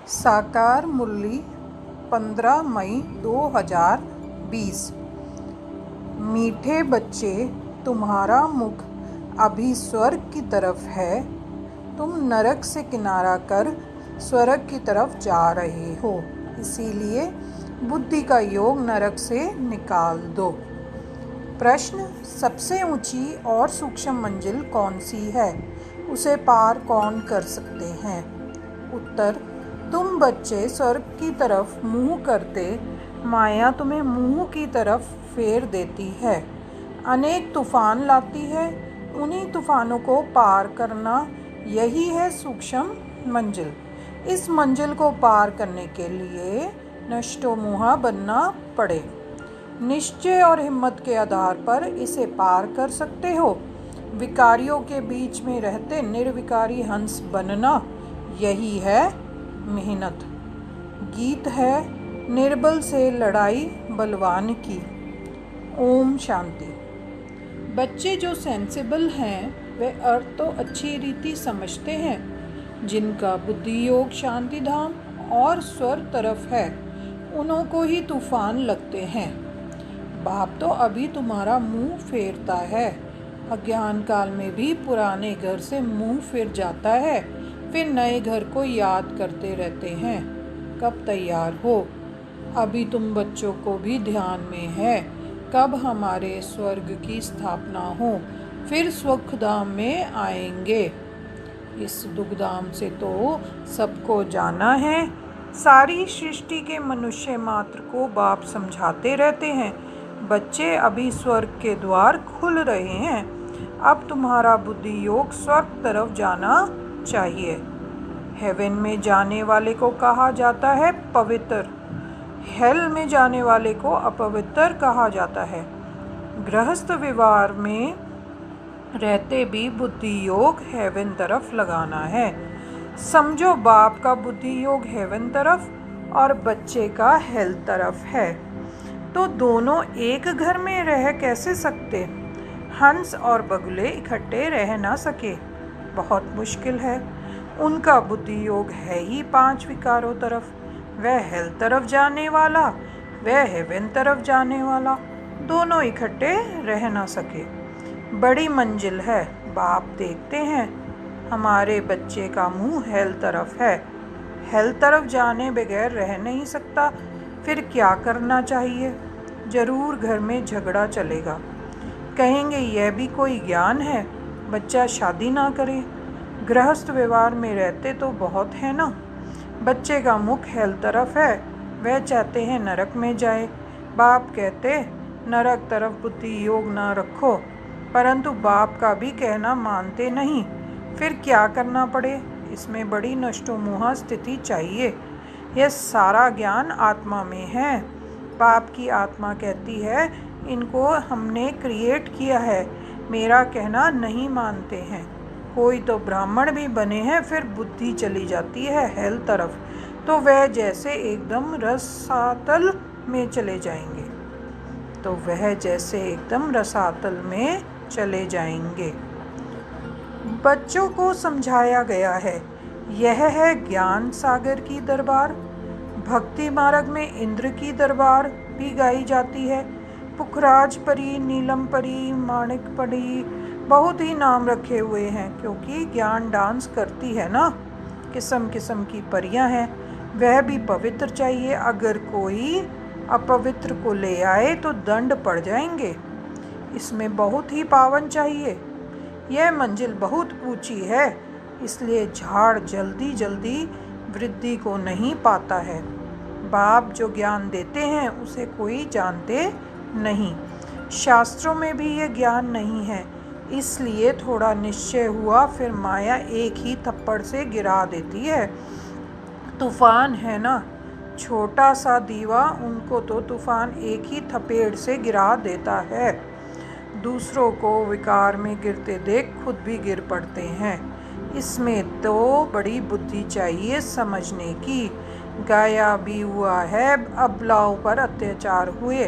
साकार मुरली 15 मई 2020। मीठे बच्चे, तुम्हारा मुख अभी स्वर्ग की तरफ है। तुम नरक से किनारा कर स्वर्ग की तरफ जा रहे हो, इसीलिए बुद्धि का योग नरक से निकाल दो। प्रश्न: सबसे ऊंची और सूक्ष्म मंजिल कौन सी है? उसे पार कौन कर सकते हैं? उत्तर: तुम बच्चे स्वर्ग की तरफ मुंह करते, माया तुम्हें मुंह की तरफ फेर देती है, अनेक तूफान लाती है। उन्हीं तूफानों को पार करना, यही है सूक्ष्म मंजिल। इस मंजिल को पार करने के लिए नष्टोमुहा बनना पड़े। निश्चय और हिम्मत के आधार पर इसे पार कर सकते हो। विकारियों के बीच में रहते निर्विकारी हंस बनना, यही है मेहनत। गीत है निर्बल से लड़ाई बलवान की। ओम शांति। बच्चे जो सेंसिबल हैं वे अर्थ तो अच्छी रीति समझते हैं। जिनका बुद्धि योग शांति धाम और स्वर्ग तरफ है, उन्हों को ही तूफान लगते हैं। बाप तो अभी तुम्हारा मुंह फेरता है। अज्ञान काल में भी पुराने घर से मुंह फिर जाता है, फिर नए घर को याद करते रहते हैं। कब तैयार हो? अभी तुम बच्चों को भी ध्यान में है कब हमारे स्वर्ग की स्थापना हो, फिर सुखधाम में आएंगे। इस दुखधाम से तो सबको जाना है। सारी सृष्टि के मनुष्य मात्र को बाप समझाते रहते हैं। बच्चे, अभी स्वर्ग के द्वार खुल रहे हैं। अब तुम्हारा बुद्धि योग स्वर्ग तरफ जाना चाहिए। हेवन में जाने वाले को कहा जाता है पवित्र, हेल में जाने वाले को अपवित्र कहा जाता है। गृहस्थ व्यवहार में रहते भी बुद्धि योग हेवन तरफ लगाना है। समझो, बाप का बुद्धि योग हेवन तरफ और बच्चे का हेल तरफ है, तो दोनों एक घर में रह कैसे सकते? हंस और बगुले इकट्ठे रह ना सके, बहुत मुश्किल है। उनका बुद्धि योग है ही 5 विकारों तरफ। वह हेल तरफ जाने वाला, वह हेवन तरफ जाने वाला, दोनों इकट्ठे रह ना सके। बड़ी मंजिल है। बाप देखते हैं हमारे बच्चे का मुंह हेल तरफ है। हेल तरफ जाने बगैर रह नहीं सकता, फिर क्या करना चाहिए? जरूर घर में झगड़ा चलेगा। कहेंगे यह भी कोई ज्ञान है, बच्चा शादी ना करे। गृहस्थ व्यवहार में रहते तो बहुत है ना। बच्चे का मुख हेल तरफ है, वह चाहते हैं नरक में जाए। बाप कहते नरक तरफ बुद्धि योग ना रखो, परंतु बाप का भी कहना मानते नहीं। फिर क्या करना पड़े? इसमें बड़ी नष्टोमुहा स्थिति चाहिए। यह सारा ज्ञान आत्मा में है। बाप की आत्मा कहती है इनको हमने क्रिएट किया है, मेरा कहना नहीं मानते हैं। कोई तो ब्राह्मण भी बने हैं, फिर बुद्धि चली जाती है हेल तरफ, तो वह जैसे एकदम रसातल में चले जाएंगे। बच्चों को समझाया गया है, यह है ज्ञान सागर की दरबार। भक्ति मार्ग में इंद्र की दरबार भी गाई जाती है। पुखराज परी, नीलम परी, माणिक परी, बहुत ही नाम रखे हुए हैं, क्योंकि ज्ञान डांस करती है ना। किस्म किस्म की परियां हैं। वह भी पवित्र चाहिए। अगर कोई अपवित्र को ले आए तो दंड पड़ जाएंगे। इसमें बहुत ही पावन चाहिए। यह मंजिल बहुत ऊंची है, इसलिए झाड़ जल्दी जल्दी वृद्धि को नहीं पाता है। बाप जो ज्ञान देते हैं उसे कोई जानते नहीं। शास्त्रों में भी यह ज्ञान नहीं है, इसलिए थोड़ा निश्चय हुआ फिर माया एक ही थप्पड़ से गिरा देती है। तूफान है ना, छोटा सा दीवा, उनको तो तूफान एक ही थपेड़ से गिरा देता है। दूसरों को विकार में गिरते देख खुद भी गिर पड़ते हैं। इसमें तो बड़ी बुद्धि चाहिए समझने की। गाया भी हुआ है, अबलाओं पर अत्याचार हुए।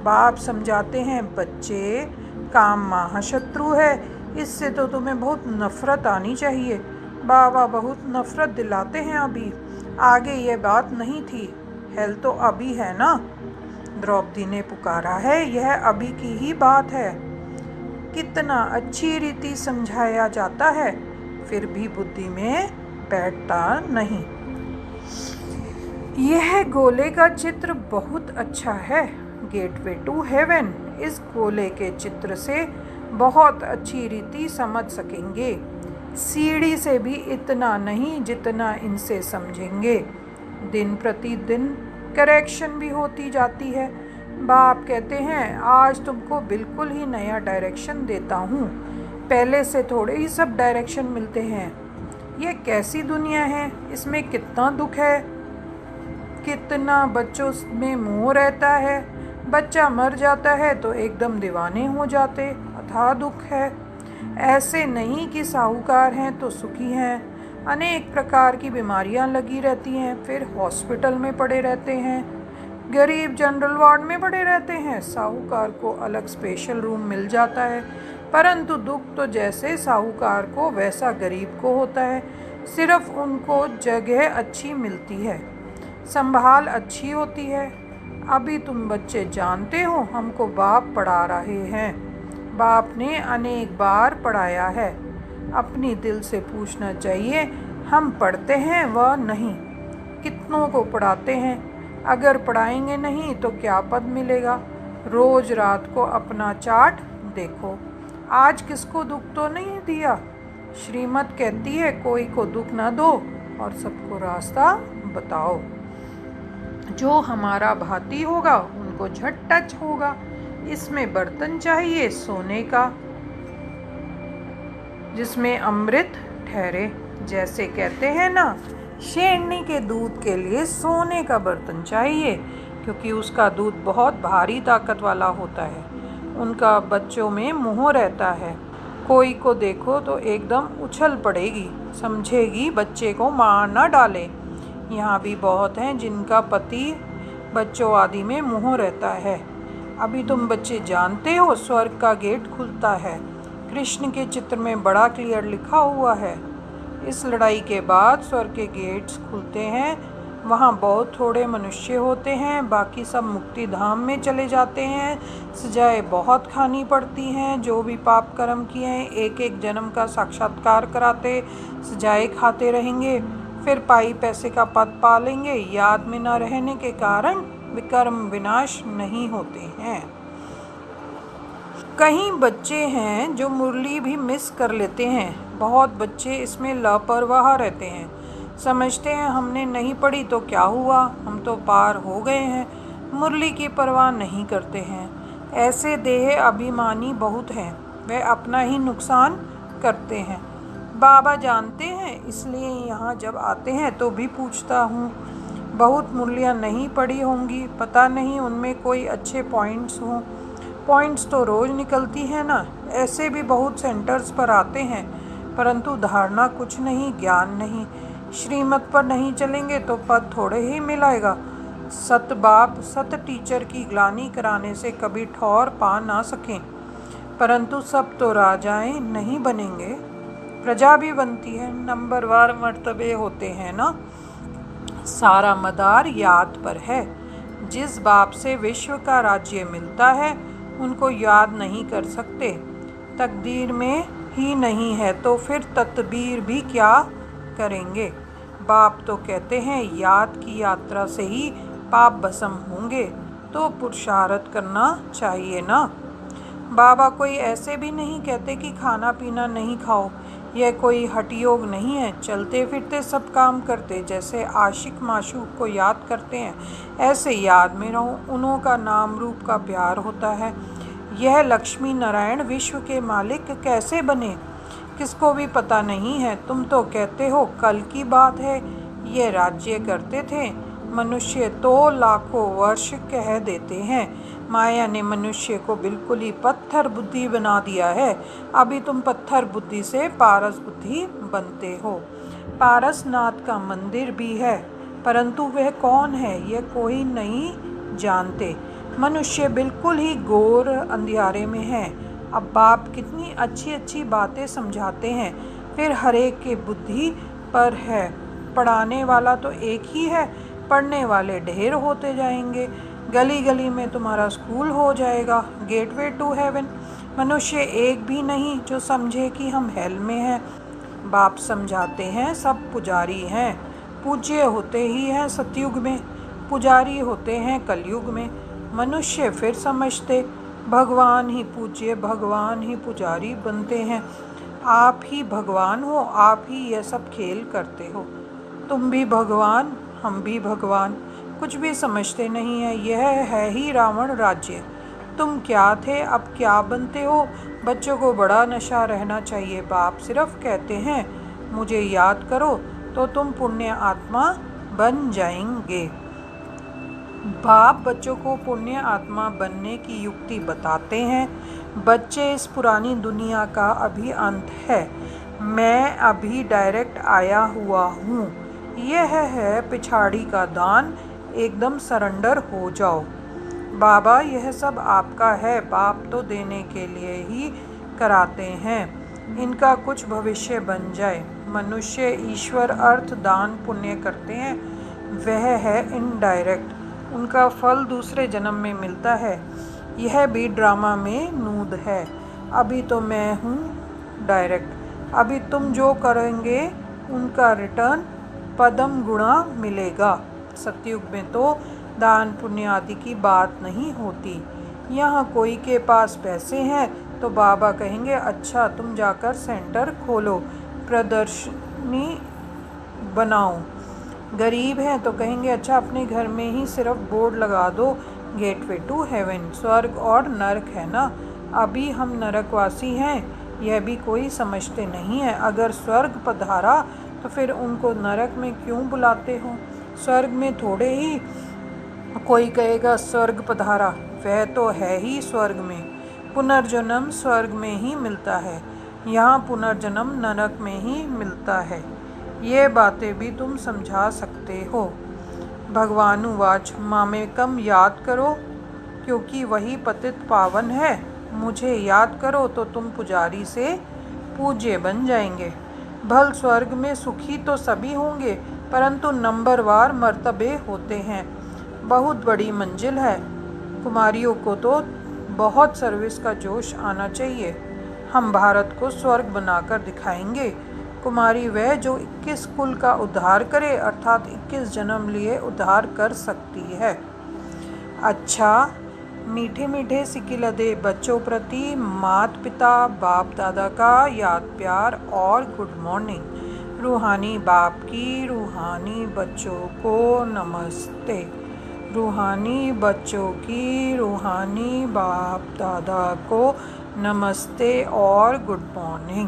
बाप समझाते हैं बच्चे, काम महाशत्रु है, इससे तो तुम्हें बहुत नफरत आनी चाहिए। बाबा बहुत नफरत दिलाते हैं अभी। आगे ये बात नहीं थी, हेल तो अभी है ना। द्रौपदी ने पुकारा है, यह अभी की ही बात है। कितना अच्छी रीति समझाया जाता है, फिर भी बुद्धि में बैठता नहीं। यह गोले का चित्र बहुत अच्छा है, गेटवे टू हेवन। इस गोले के चित्र से बहुत अच्छी रीति समझ सकेंगे। सीढ़ी से भी इतना नहीं जितना इनसे समझेंगे। दिन प्रतिदिन करेक्शन भी होती जाती है। बाप कहते हैं, आज तुमको बिल्कुल ही नया डायरेक्शन देता हूँ, पहले से थोड़े ही सब डायरेक्शन मिलते हैं। ये कैसी दुनिया है, इसमें कितना दुख है, कितना बच्चों में मोह रहता है। बच्चा मर जाता है तो एकदम दीवाने हो जाते, अथाह दुख है। ऐसे नहीं कि साहूकार हैं तो सुखी हैं। अनेक प्रकार की बीमारियां लगी रहती हैं, फिर हॉस्पिटल में पड़े रहते हैं, गरीब जनरल वार्ड में पड़े रहते हैं। साहूकार को अलग स्पेशल रूम मिल जाता है, परंतु दुख तो जैसे साहूकार को वैसा गरीब को होता है। सिर्फ उनको जगह अच्छी मिलती है, संभाल अच्छी होती है। अभी तुम बच्चे जानते हो, हमको बाप पढ़ा रहे हैं। बाप ने अनेक बार पढ़ाया है। अपनी दिल से पूछना चाहिए, हम पढ़ते हैं व नहीं? कितनों को पढ़ाते हैं? अगर पढ़ाएंगे नहीं तो क्या पद मिलेगा? रोज रात को अपना चार्ट देखो, आज किसको दुख तो नहीं दिया। श्रीमत कहती है, कोई को दुख ना दो और सबको रास्ता बताओ। जो हमारा भाती होगा उनको झट टच होगा। इसमें बर्तन चाहिए सोने का, जिसमें अमृत ठहरे। जैसे कहते हैं ना, शेरनी के दूध के लिए सोने का बर्तन चाहिए, क्योंकि उसका दूध बहुत भारी ताकत वाला होता है। उनका बच्चों में मोह रहता है। कोई को देखो तो एकदम उछल पड़ेगी, समझेगी बच्चे को मार ना डाले। यहाँ भी बहुत हैं जिनका पति बच्चों आदि में मोह रहता है। अभी तुम बच्चे जानते हो, स्वर्ग का गेट खुलता है। कृष्ण के चित्र में बड़ा क्लियर लिखा हुआ है। इस लड़ाई के बाद स्वर्ग के गेट्स खुलते हैं। वहाँ बहुत थोड़े मनुष्य होते हैं, बाकी सब मुक्ति धाम में चले जाते हैं। सजाएं बहुत खानी पड़ती हैं। जो भी पाप कर्म किए हैं, एक एक जन्म का साक्षात्कार कराते सजाएं खाते रहेंगे। फिर पाई पैसे का पद पालेंगे। याद में न रहने के कारण विकर्म विनाश नहीं होते हैं। कई बच्चे हैं जो मुरली भी मिस कर लेते हैं। बहुत बच्चे इसमें लापरवाह रहते हैं, समझते हैं हमने नहीं पढ़ी तो क्या हुआ, हम तो पार हो गए हैं। मुरली की परवाह नहीं करते हैं। ऐसे देह अभिमानी बहुत हैं, वे अपना ही नुकसान करते हैं। बाबा जानते हैं, इसलिए यहाँ जब आते हैं तो भी पूछता हूँ। बहुत मुरलियाँ नहीं पढ़ी होंगी, पता नहीं उनमें कोई अच्छे पॉइंट्स हों। पॉइंट्स तो रोज़ निकलती हैं ना। ऐसे भी बहुत सेंटर्स पर आते हैं, परंतु धारणा कुछ नहीं, ज्ञान नहीं। श्रीमत पर नहीं चलेंगे तो पद थोड़े ही मिलेगा। सत बाप सत टीचर की ग्लानि कराने से कभी ठौर पा ना सकें, परंतु सब तो राजाएं नहीं बनेंगे, प्रजा भी बनती है। नंबरवार मर्तबे होते हैं ना। सारा मदार याद पर है। जिस बाप से विश्व का राज्य मिलता है उनको याद नहीं कर सकते। तकदीर में ही नहीं है तो फिर तदबीर भी क्या करेंगे। बाप तो कहते हैं, याद की यात्रा से ही पाप भस्म होंगे, तो पुरुषार्थ करना चाहिए ना। बाबा कोई ऐसे भी नहीं कहते कि खाना पीना नहीं खाओ। यह कोई हठयोग नहीं है। चलते फिरते सब काम करते, जैसे आशिक माशूक को याद करते हैं, ऐसे याद में रहो। उन्हों का नाम रूप का प्यार होता है। यह लक्ष्मी नारायण विश्व के मालिक कैसे बने, किसको भी पता नहीं है। तुम तो कहते हो कल की बात है, ये राज्य करते थे। मनुष्य तो लाखों वर्ष कह देते हैं। माया ने मनुष्य को बिल्कुल ही पत्थर बुद्धि बना दिया है। अभी तुम पत्थर बुद्धि से पारस बुद्धि बनते हो। पारसनाथ का मंदिर भी है, परंतु वह कौन है यह कोई नहीं जानते। मनुष्य बिल्कुल ही घोर अंधियारे में है। अब बाप कितनी अच्छी अच्छी बातें समझाते हैं, फिर हरेक के बुद्धि पर है। पढ़ाने वाला तो एक ही है, पढ़ने वाले ढेर होते जाएंगे। गली गली में तुम्हारा स्कूल हो जाएगा, गेटवे टू हेवन। मनुष्य एक भी नहीं जो समझे कि हम हेल में हैं। बाप समझाते हैं सब पुजारी हैं, पूज्य होते ही हैं सतयुग में, पुजारी होते हैं कलयुग में। मनुष्य फिर समझते भगवान ही पूज्य, भगवान ही पुजारी बनते हैं। आप ही भगवान हो, आप ही यह सब खेल करते हो। तुम भी भगवान, हम भी भगवान, कुछ भी समझते नहीं है। यह है ही रावण राज्य। तुम क्या थे, अब क्या बनते हो। बच्चों को बड़ा नशा रहना चाहिए। बाप सिर्फ कहते हैं मुझे याद करो तो तुम पुण्य आत्मा बन जाएंगे। बाप बच्चों को पुण्य आत्मा बनने की युक्ति बताते हैं। बच्चे, इस पुरानी दुनिया का अभी अंत है। मैं अभी डायरेक्ट आया हुआ हूँ। यह है पिछाड़ी का दान, एकदम सरेंडर हो जाओ। बाबा, यह सब आपका है। बाप तो देने के लिए ही कराते हैं, इनका कुछ भविष्य बन जाए। मनुष्य ईश्वर अर्थ दान पुण्य करते हैं, वह है इनडायरेक्ट, उनका फल दूसरे जन्म में मिलता है। यह भी ड्रामा में नूद है। अभी तो मैं हूँ डायरेक्ट। अभी तुम जो करेंगे उनका रिटर्न पदम गुणा मिलेगा। सतयुग में तो दान पुण्य आदि की बात नहीं होती। यहाँ कोई के पास पैसे हैं तो बाबा कहेंगे अच्छा तुम जाकर सेंटर खोलो, प्रदर्शनी बनाओ। गरीब हैं तो कहेंगे अच्छा अपने घर में ही सिर्फ बोर्ड लगा दो, गेटवे टू हेवन। स्वर्ग और नरक है ना, अभी हम नरकवासी हैं, यह भी कोई समझते नहीं है। अगर स्वर्ग पधारा तो फिर उनको नरक में क्यों बुलाते हो। स्वर्ग में थोड़े ही कोई कहेगा स्वर्ग पधारा, वह तो है ही स्वर्ग में। पुनर्जन्म स्वर्ग में ही मिलता है, यहाँ पुनर्जन्म नरक में ही मिलता है। ये बातें भी तुम समझा सकते हो। भगवानुवाच मामेकम याद करो क्योंकि वही पतित पावन है। मुझे याद करो तो तुम पुजारी से पूज्य बन जाएंगे। भल स्वर्ग में सुखी तो सभी होंगे, परंतु नंबरवार मर्तबे होते हैं। बहुत बड़ी मंजिल है। कुमारियों को तो बहुत सर्विस का जोश आना चाहिए। हम भारत को स्वर्ग बनाकर दिखाएंगे। कुमारी वह जो 21 कुल का उद्धार करे, अर्थात 21 जन्म लिए उद्धार कर सकती है। अच्छा, मीठे मीठे सिकिलदे बच्चों प्रति मात पिता बाप दादा का याद प्यार और गुड मॉर्निंग। रूहानी बाप की रूहानी बच्चों को नमस्ते। रूहानी बच्चों की रूहानी बाप दादा को नमस्ते और गुड मॉर्निंग।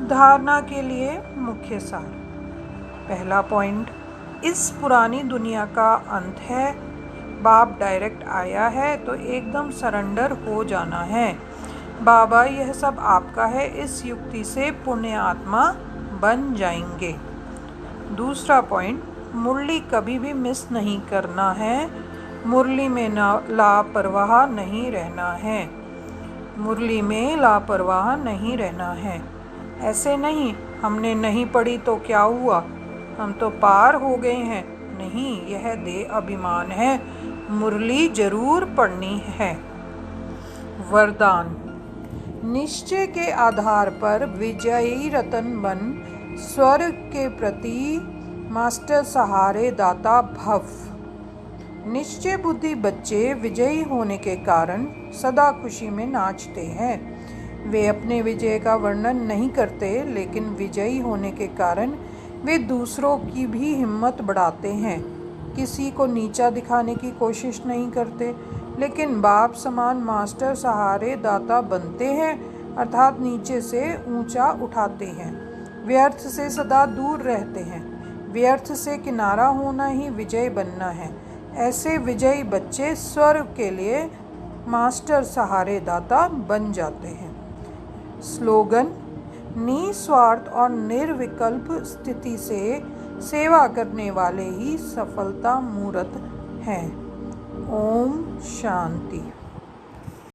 धारणा के लिए मुख्य सार। पहला पॉइंट, इस पुरानी दुनिया का अंत है। बाप डायरेक्ट आया है तो एकदम सरेंडर हो जाना है। बाबा यह सब आपका है, इस युक्ति से पुण्य आत्मा बन जाएंगे। दूसरा पॉइंट, मुरली कभी भी मिस नहीं करना है। मुरली में लापरवाह नहीं रहना है। मुरली में लापरवाह नहीं रहना है। ऐसे नहीं हमने नहीं पढ़ी तो क्या हुआ, हम तो पार हो गए हैं। नहीं, यह दे अभिमान है। मुरली जरूर पढ़नी है। वरदान, निश्चय के आधार पर विजयी रतन बन, स्वर्ग के प्रति मास्टर सहारे दाता भव। निश्चय बुद्धि बच्चे विजयी होने के कारण सदा खुशी में नाचते हैं। वे अपने विजय का वर्णन नहीं करते, लेकिन विजयी होने के कारण वे दूसरों की भी हिम्मत बढ़ाते हैं। किसी को नीचा दिखाने की कोशिश नहीं करते, लेकिन बाप समान मास्टर सहारे दाता बनते हैं, अर्थात नीचे से ऊंचा उठाते हैं। व्यर्थ से सदा दूर रहते हैं। व्यर्थ से किनारा होना ही विजय बनना है। ऐसे विजयी बच्चे स्वर्ग के लिए मास्टर सहारे दाता बन जाते हैं। स्लोगन, निस्वार्थ और निर्विकल्प स्थिति से सेवा करने वाले ही सफलता मूर्त हैं। ओम शांति।